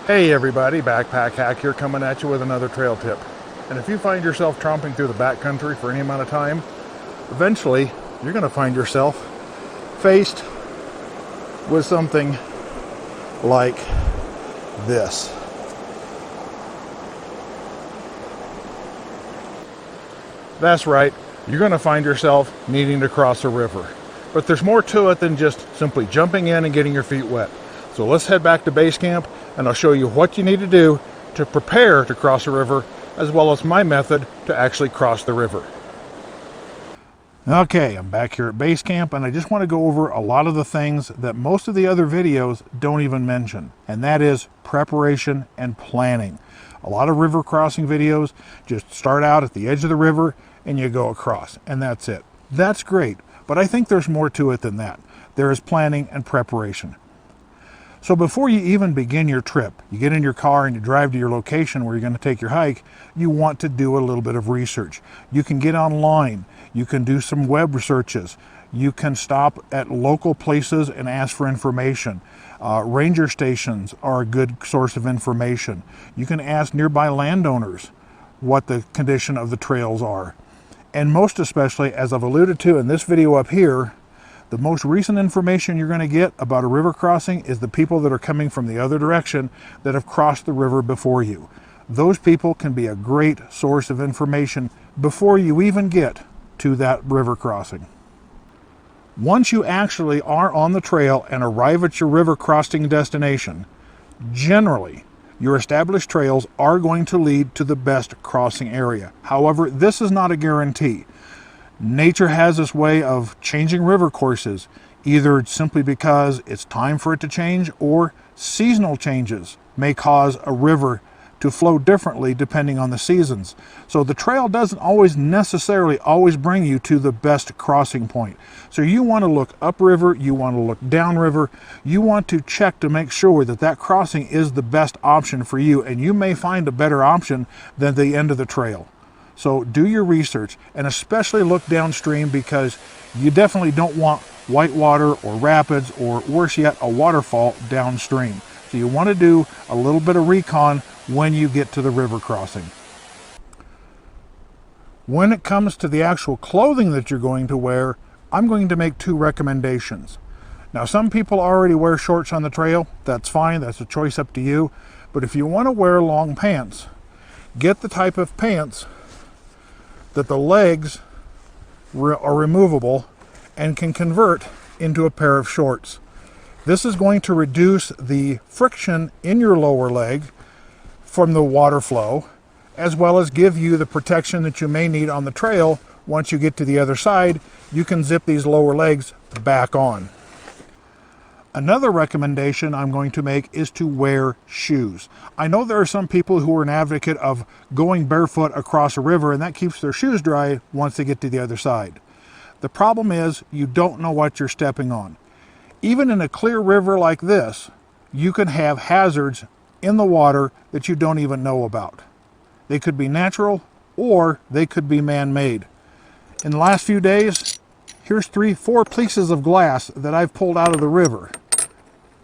Hey everybody, Backpack Hack here, coming at you with another trail tip. And if you find yourself tromping through the backcountry for any amount of time, eventually you're going to find yourself faced with something like this. That's right, you're going to find yourself needing to cross a river. But there's more to it than just simply jumping in and getting your feet wet. So let's head back to base camp and I'll show you what you need to do to prepare to cross a river, as well as my method to actually cross the river. Okay, I'm back here at base camp and I just want to go over a lot of the things that most of the other videos don't even mention, and that is preparation and planning. A lot of river crossing videos just start out at the edge of the river and you go across, and that's it. That's great, but I think there's more to it than that. There is planning and preparation. So before you even begin your trip, you get in your car and you drive to your location where you're going to take your hike, you want to do a little bit of research. You can get online, you can do some web researches, you can stop at local places and ask for information. Ranger stations are a good source of information. You can ask nearby landowners what the condition of the trails are. And most especially, as I've alluded to in this video up here, the most recent information you're going to get about a river crossing is the people that are coming from the other direction that have crossed the river before you. Those people can be a great source of information before you even get to that river crossing. Once you actually are on the trail and arrive at your river crossing destination, generally, your established trails are going to lead to the best crossing area. However, this is not a guarantee. Nature has this way of changing river courses, either simply because it's time for it to change, or seasonal changes may cause a river to flow differently depending on the seasons. So the trail doesn't always necessarily bring you to the best crossing point. So you want to look upriver, you want to look downriver, you want to check to make sure that that crossing is the best option for you, and you may find a better option than the end of the trail. So do your research, and especially look downstream, because you definitely don't want whitewater or rapids, or worse yet, a waterfall downstream. So you want to do a little bit of recon when you get to the river crossing. When it comes to the actual clothing that you're going to wear, I'm going to make two recommendations. Now, some people already wear shorts on the trail. That's fine, that's a choice up to you. But if you want to wear long pants, get the type of pants that the legs are removable and can convert into a pair of shorts. This is going to reduce the friction in your lower leg from the water flow, as well as give you the protection that you may need on the trail. Once you get to the other side, you can zip these lower legs back on. Another recommendation I'm going to make is to wear shoes. I know there are some people who are an advocate of going barefoot across a river, and that keeps their shoes dry once they get to the other side. The problem is you don't know what you're stepping on. Even in a clear river like this, you can have hazards in the water that you don't even know about. They could be natural or they could be man-made. In the last few days, here's 3-4 pieces of glass that I've pulled out of the river,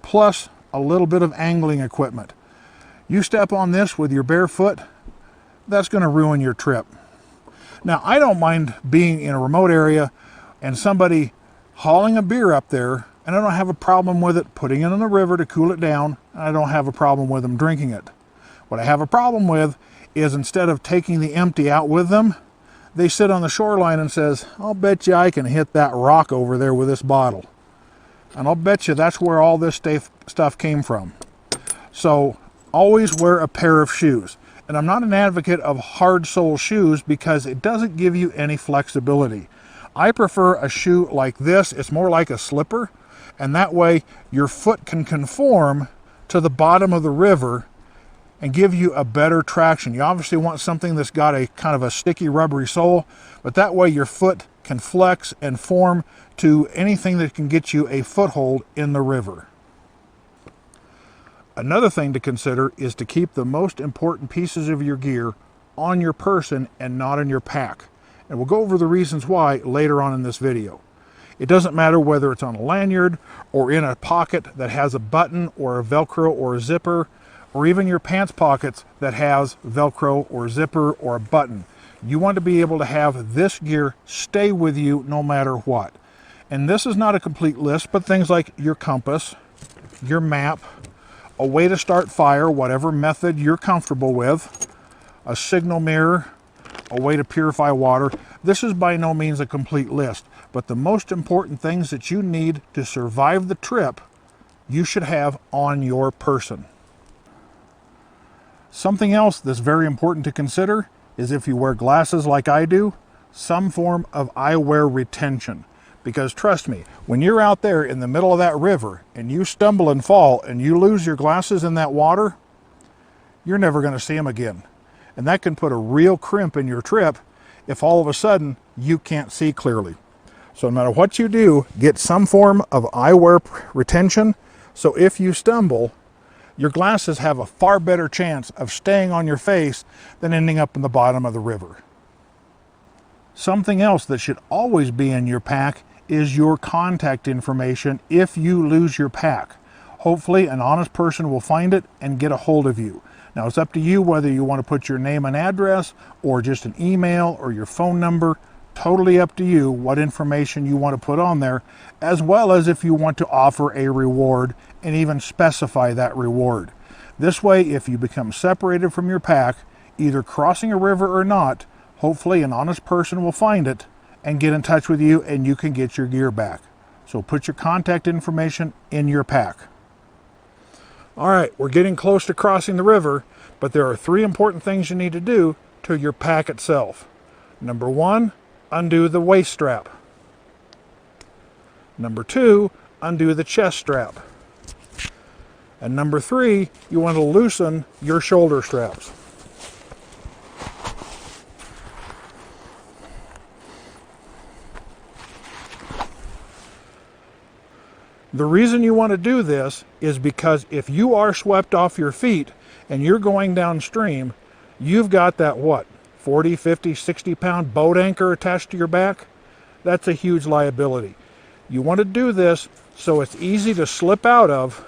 plus a little bit of angling equipment. You step on this with your bare foot, that's going to ruin your trip. Now, I don't mind being in a remote area and somebody hauling a beer up there, and I don't have a problem with it putting it in the river to cool it down, and I don't have a problem with them drinking it. What I have a problem with is, instead of taking the empty out with them, they sit on the shoreline and says, "I'll bet you I can hit that rock over there with this bottle." And I'll bet you that's where all this stuff came from. So always wear a pair of shoes. And I'm not an advocate of hard sole shoes because it doesn't give you any flexibility. I prefer a shoe like this. It's more like a slipper, and that way your foot can conform to the bottom of the river and give you a better traction. You obviously want something that's got a kind of a sticky, rubbery sole, but that way your foot can flex and form to anything that can get you a foothold in the river. Another thing to consider is to keep the most important pieces of your gear on your person and not in your pack. And we'll go over the reasons why later on in this video. It doesn't matter whether it's on a lanyard or in a pocket that has a button or a Velcro or a zipper. or even your pants pockets that has Velcro or zipper or a button. You want to be able to have this gear stay with you no matter what. And this is not a complete list, but things like your compass, your map, a way to start fire, whatever method you're comfortable with, a signal mirror, a way to purify water. This is by no means a complete list, but the most important things that you need to survive the trip, you should have on your person. Something else that's very important to consider is if you wear glasses like I do, some form of eyewear retention. Because trust me, when you're out there in the middle of that river and you stumble and fall and you lose your glasses in that water, you're never going to see them again. And that can put a real crimp in your trip if all of a sudden you can't see clearly. So no matter what you do, get some form of eyewear retention. So if you stumble, your glasses have a far better chance of staying on your face than ending up in the bottom of the river. Something else that should always be in your pack is your contact information if you lose your pack. Hopefully an honest person will find it and get a hold of you. Now it's up to you whether you want to put your name and address or just an email or your phone number. Totally up to you what information you want to put on there, as well as if you want to offer a reward and even specify that reward. This way, if you become separated from your pack, either crossing a river or not, hopefully an honest person will find it and get in touch with you and you can get your gear back. So put your contact information in your pack. All right, we're getting close to crossing the river, but there are 3 important things you need to do to your pack itself. Number 1, undo the waist strap. Number 2, undo the chest strap. And number 3, you want to loosen your shoulder straps. The reason you want to do this is because if you are swept off your feet and you're going downstream, you've got that 40, 50, 60 pound boat anchor attached to your back? That's a huge liability. You want to do this so it's easy to slip out of,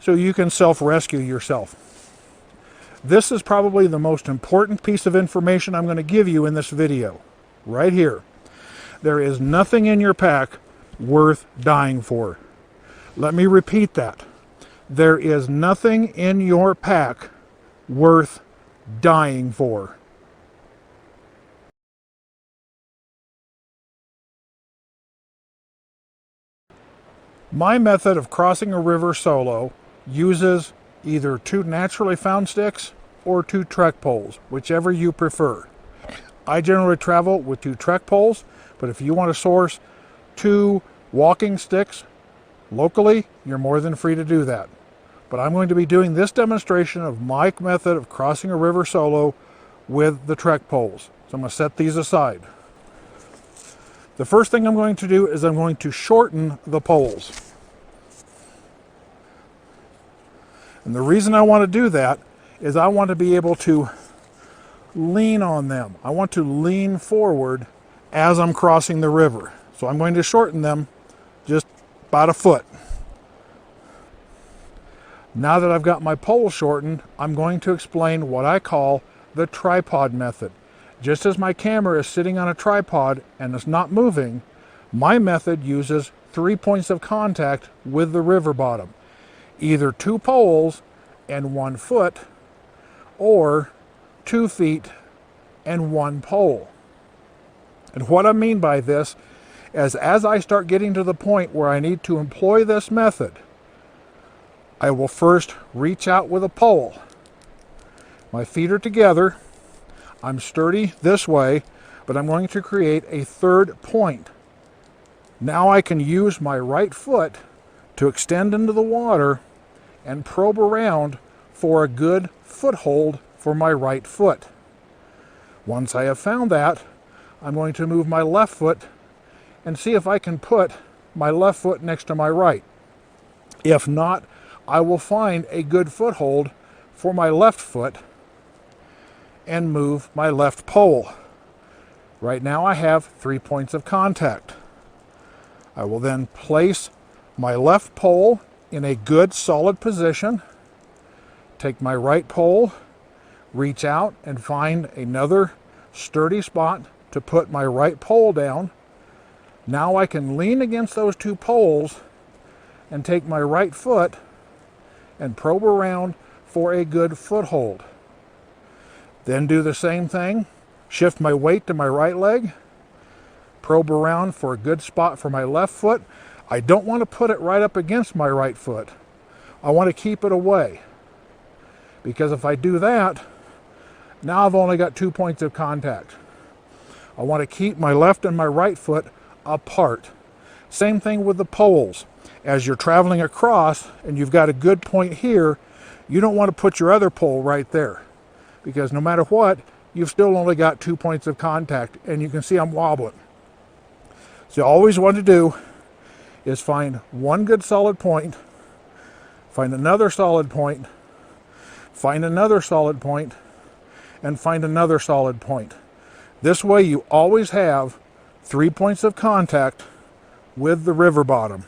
so you can self-rescue yourself. This is probably the most important piece of information I'm going to give you in this video, right here. There is nothing in your pack worth dying for. Let me repeat that. There is nothing in your pack worth dying for. My method of crossing a river solo uses either 2 naturally found sticks or 2 trek poles, whichever you prefer. I generally travel with 2 trek poles, but if you want to source 2 walking sticks locally, you're more than free to do that. But I'm going to be doing this demonstration of my method of crossing a river solo with the trek poles. So I'm going to set these aside. The first thing I'm going to do is I'm going to shorten the poles. And the reason I want to do that is I want to be able to lean on them. I want to lean forward as I'm crossing the river. So I'm going to shorten them just about a foot. Now that I've got my pole shortened, I'm going to explain what I call the tripod method. Just as my camera is sitting on a tripod and is not moving, my method uses 3 points of contact with the river bottom. Either 2 poles and 1 foot, or 2 feet and 1 pole. And what I mean by this is as I start getting to the point where I need to employ this method, I will first reach out with a pole. My feet are together. I'm sturdy this way, but I'm going to create a 3rd point. Now I can use my right foot to extend into the water and probe around for a good foothold for my right foot. Once I have found that, I'm going to move my left foot and see if I can put my left foot next to my right. If not, I will find a good foothold for my left foot and move my left pole. Right now I have 3 points of contact. I will then place my left pole in a good solid position, take my right pole, reach out and find another sturdy spot to put my right pole down. Now I can lean against those two poles and take my right foot and probe around for a good foothold. Then do the same thing, shift my weight to my right leg, probe around for a good spot for my left foot. I don't want to put it right up against my right foot. I want to keep it away, because if I do that, now I've only got 2 points of contact. I want to keep my left and my right foot apart. Same thing with the poles. As you're traveling across and you've got a good point here, you don't want to put your other pole right there, because no matter what, you've still only got 2 points of contact, and you can see I'm wobbling. So always what to do is find one good solid point, find another solid point, find another solid point, and find another solid point. This way you always have 3 points of contact with the river bottom.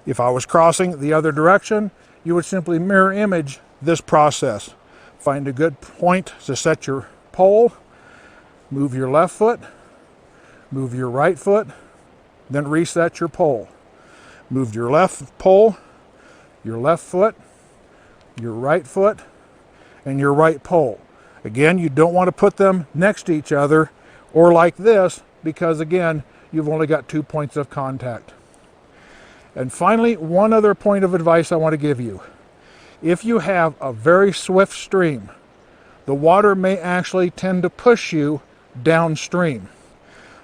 If I was crossing the other direction, you would simply mirror image this process. Find a good point to set your pole, move your left foot, move your right foot, then reset your pole. Move your left pole, your left foot, your right foot, and your right pole. Again, you don't want to put them next to each other or like this, because again, you've only got 2 points of contact. And finally, one other point of advice I want to give you. If you have a very swift stream, the water may actually tend to push you downstream.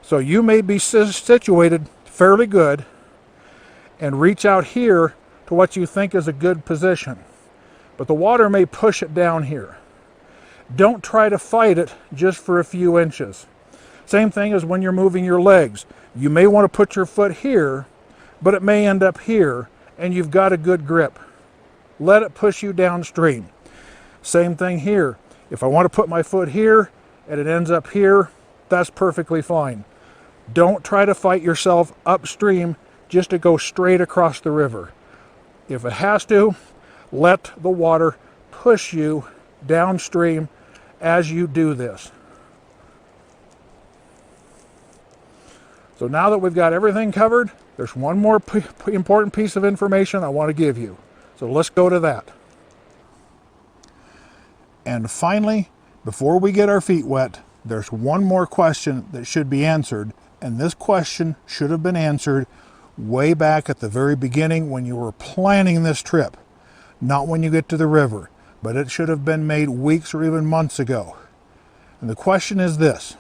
So you may be situated fairly good and reach out here to what you think is a good position, but the water may push it down here. Don't try to fight it just for a few inches. Same thing as when you're moving your legs. You may want to put your foot here, but it may end up here, and you've got a good grip. Let it push you downstream. Same thing here. If I want to put my foot here and it ends up here, that's perfectly fine. Don't try to fight yourself upstream just to go straight across the river. If it has to, let the water push you downstream as you do this. So now that we've got everything covered, there's one more important piece of information I want to give you. So let's go to that. And finally, before we get our feet wet, there's one more question that should be answered, and this question should have been answered way back at the very beginning when you were planning this trip. Not when you get to the river, but it should have been made weeks or even months ago. And the question is this: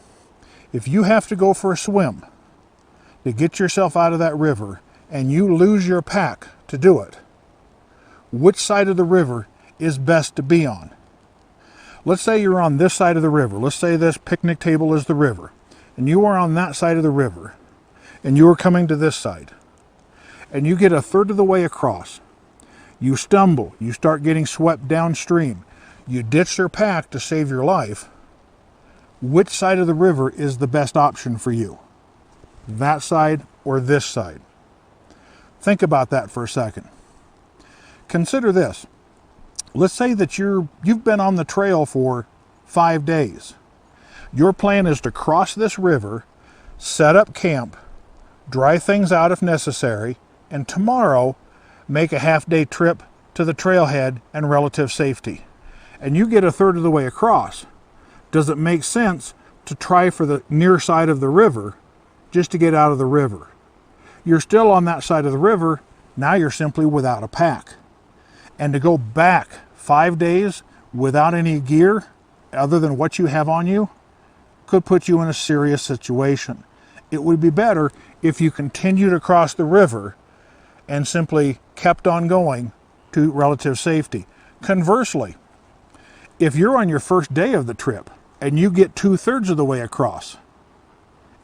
if you have to go for a swim to get yourself out of that river and you lose your pack to do it, which side of the river is best to be on? Let's say you're on this side of the river. Let's say this picnic table is the river, and you are on that side of the river, and you are coming to this side, and you get a third of the way across. You stumble, you start getting swept downstream, you ditch your pack to save your life. Which side of the river is the best option for you? That side or this side? Think about that for a second. Consider this. Let's say that you've been on the trail for 5 days. Your plan is to cross this river, set up camp, dry things out if necessary, and tomorrow make a half-day trip to the trailhead and relative safety. And you get a third of the way across. Does it make sense to try for the near side of the river just to get out of the river? You're still on that side of the river, now you're simply without a pack. And to go back 5 days without any gear other than what you have on you could put you in a serious situation. It would be better if you continued across the river and simply kept on going to relative safety. Conversely, if you're on your first day of the trip and you get 2/3 of the way across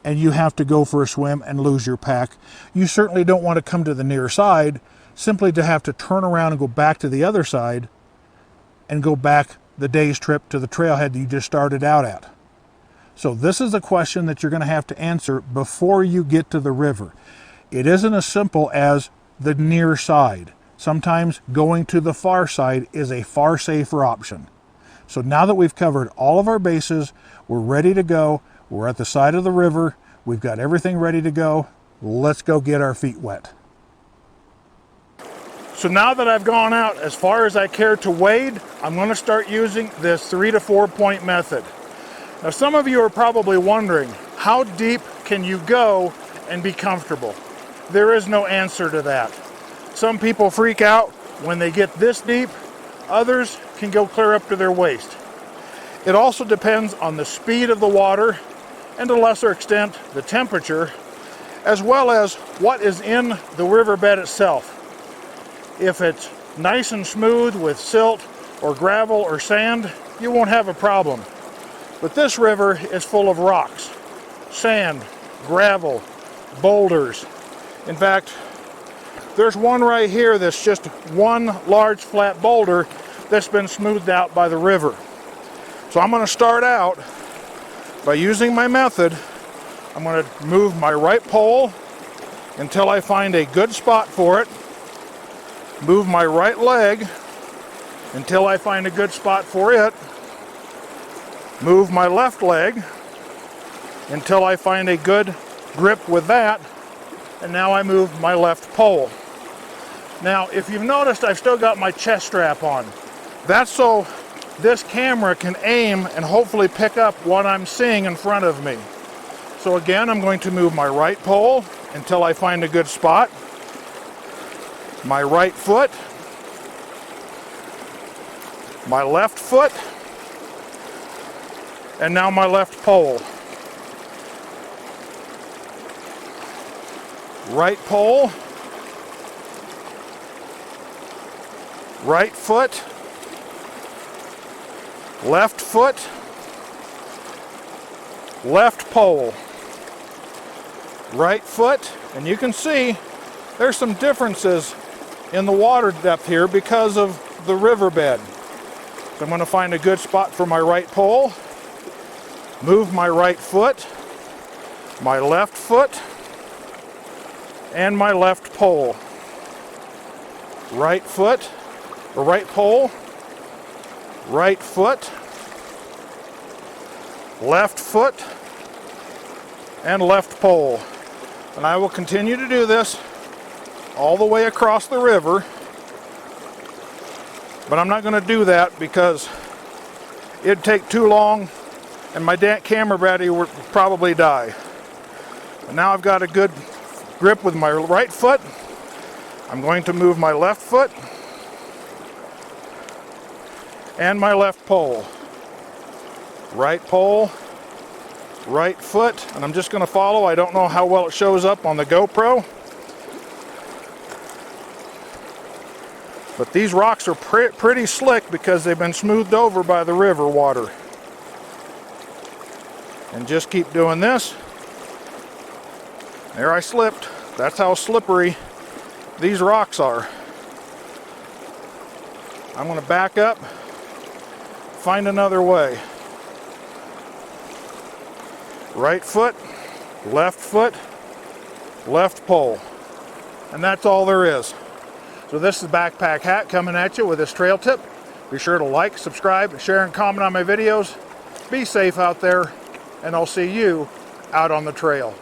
and you have to go for a swim and lose your pack, you certainly don't want to come to the near side simply to have to turn around and go back to the other side and go back the day's trip to the trailhead that you just started out at. So this is a question that you're going to have to answer before you get to the river. It isn't as simple as the near side. Sometimes going to the far side is a far safer option. So now that we've covered all of our bases, we're ready to go. We're at the side of the river. We've got everything ready to go. Let's go get our feet wet. So now that I've gone out as far as I care to wade, I'm going to start using this 3 to 4 point method. Now some of you are probably wondering, how deep can you go and be comfortable? There is no answer to that. Some people freak out when they get this deep. Others can go clear up to their waist. It also depends on the speed of the water and to a lesser extent the temperature, as well as what is in the riverbed itself. If it's nice and smooth with silt or gravel or sand, you won't have a problem. But this river is full of rocks, sand, gravel, boulders. In fact, there's one right here that's just one large flat boulder that's been smoothed out by the river. So I'm going to start out by using my method. I'm going to move my right pole until I find a good spot for it. Move my right leg until I find a good spot for it. Move my left leg until I find a good grip with that. And now I move my left pole. Now, if you've noticed, I've still got my chest strap on. That's so this camera can aim and hopefully pick up what I'm seeing in front of me. So again, I'm going to move my right pole until I find a good spot. My right foot, my left foot, and now my left pole. Right pole, right foot, left foot, left pole, right foot, and you can see there's some differences in the water depth here because of the riverbed. So I'm going to find a good spot for my right pole, move my right foot, my left foot, and my left pole. Right foot, or right pole, right foot, left foot, and left pole. And I will continue to do this all the way across the river, but I'm not going to do that because it'd take too long and my camera battery would probably die. And now I've got a good grip with my right foot. I'm going to move my left foot and my left pole. Right pole, right foot, and I'm just going to follow. I don't know how well it shows up on the GoPro. But these rocks are pretty slick because they've been smoothed over by the river water. And just keep doing this. There I slipped. That's how slippery these rocks are. I'm going to back up, find another way. Right foot, left pole. And that's all there is. So this is Backpack Hat coming at you with this trail tip. Be sure to like, subscribe, share, and comment on my videos. Be safe out there, and I'll see you out on the trail.